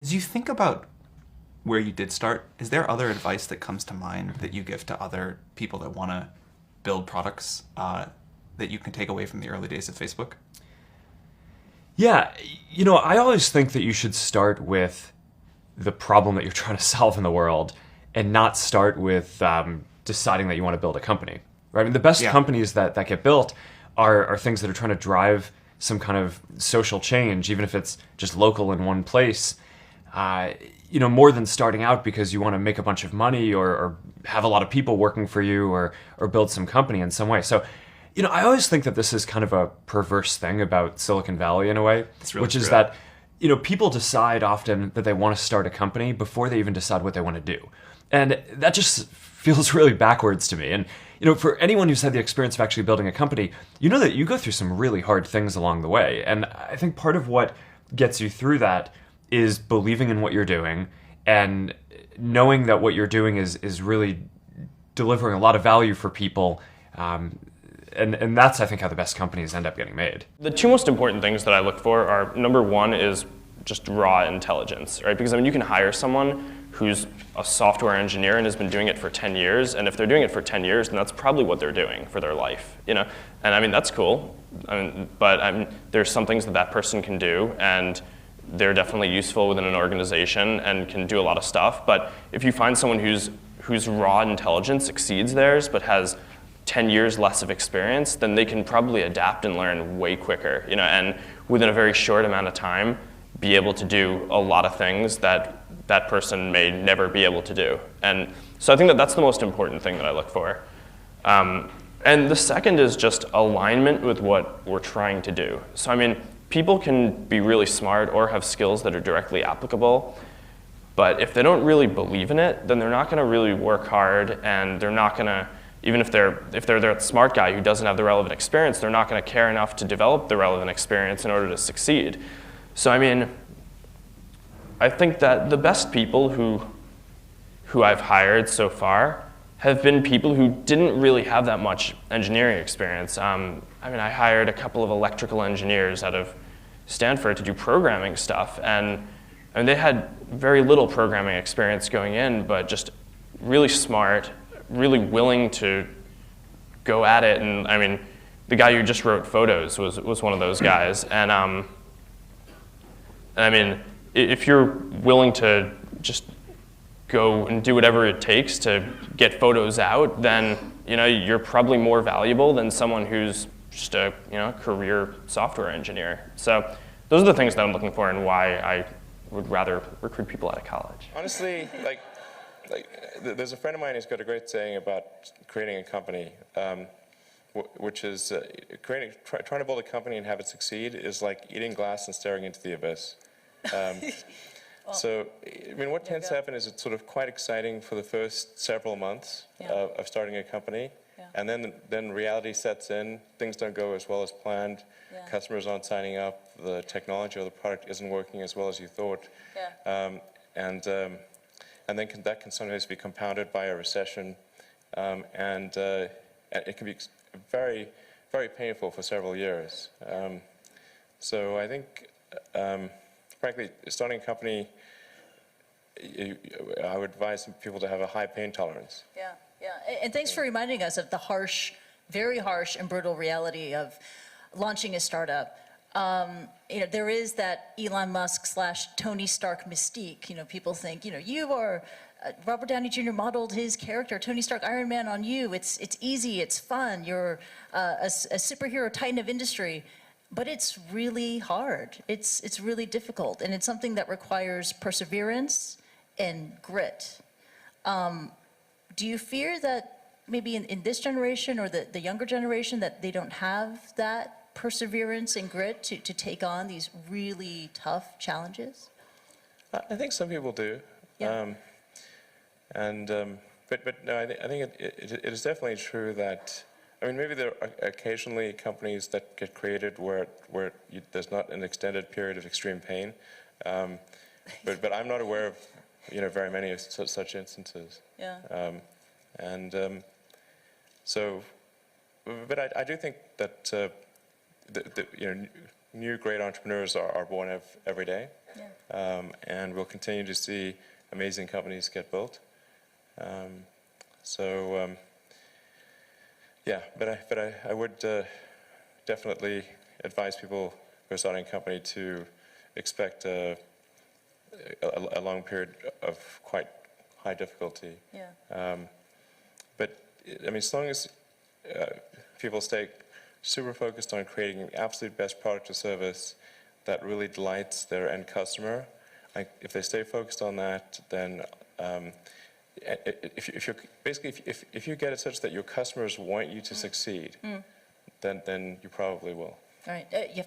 As you think about where you did start, is there other advice that comes to mind that you give to other people that want to build products that you can take away from the early days of Facebook? Yeah, I always think that you should start with the problem that you're trying to solve in the world and not start with deciding that you want to build a company. Right? I mean, the best Yeah. companies that get built are things that are trying to drive some kind of social change, even if it's just local in one place. More than starting out because you want to make a bunch of money or have a lot of people working for you or build some company in some way. So, I always think that this is kind of a perverse thing about Silicon Valley in a way, It's really which is true. that, people decide often that they want to start a company before they even decide what they want to do. And that just feels really backwards to me. And, for anyone who's had the experience of actually building a company, you know that you go through some really hard things along the way. And I think part of what gets you through that is believing in what you're doing and knowing that what you're doing is really delivering a lot of value for people. And that's, I think, how the best companies end up getting made. The two most important things that I look for are, number one is just raw intelligence, right? Because you can hire someone who's a software engineer and has been doing it for 10 years, and if they're doing it for 10 years, then that's probably what they're doing for their life, And that's cool, but there's some things that person can do, and they're definitely useful within an organization and can do a lot of stuff. But if you find someone whose raw intelligence exceeds theirs but has 10 years less of experience, then they can probably adapt and learn way quicker, and within a very short amount of time be able to do a lot of things that person may never be able to do. And so I think that's the most important thing that I look for. And the second is just alignment with what we're trying to do. So people can be really smart or have skills that are directly applicable, but if they don't really believe in it, then they're not going to really work hard, and they're not going to, even if they're that smart guy who doesn't have the relevant experience, they're not going to care enough to develop the relevant experience in order to succeed. So I think that the best people who I've hired so far have been people who didn't really have that much engineering experience. I hired a couple of electrical engineers out of Stanford to do programming stuff, and they had very little programming experience going in, but just really smart, really willing to go at it. And the guy who just wrote photos was one of those guys. And if you're willing to just go and do whatever it takes to get photos out, then you're probably more valuable than someone who's just a career software engineer. So those are the things that I'm looking for and why I would rather recruit people out of college. Honestly, there's a friend of mine who's got a great saying about creating a company, which is trying to build a company and have it succeed is like eating glass and staring into the abyss. So, what tends to happen is it's sort of quite exciting for the first several months of starting a company, and then reality sets in. Things don't go as well as planned. Customers aren't signing up. The technology or the product isn't working as well as you thought, and then that can sometimes be compounded by a recession, and it can be very, very painful for several years. So I think. Frankly, starting a company, I would advise people to have a high pain tolerance. Yeah. And thanks for reminding us of the harsh, very harsh and brutal reality of launching a startup. There is that Elon Musk / Tony Stark mystique. People think, you are, Robert Downey Jr. modeled his character, Tony Stark, Iron Man, on you. It's easy, it's fun. You're a superhero titan of industry. But it's really hard. It's really difficult, and it's something that requires perseverance and grit. Do you fear that maybe in this generation or the younger generation that they don't have that perseverance and grit to take on these really tough challenges? I think some people do. Yeah. But no, I think it is definitely true that. Maybe there are occasionally companies that get created where there's not an extended period of extreme pain, but I'm not aware of very many of such instances. Yeah. But I do think that new great entrepreneurs are born every day. And we'll continue to see amazing companies get built. Yeah, but I would definitely advise people who are starting a company to expect a long period of quite high difficulty. Yeah. But I mean, as long as people stay super focused on creating an absolute best product or service that really delights their end customer, if they stay focused on that, then if you get it such that your customers want you to succeed, then you probably will. All right. You have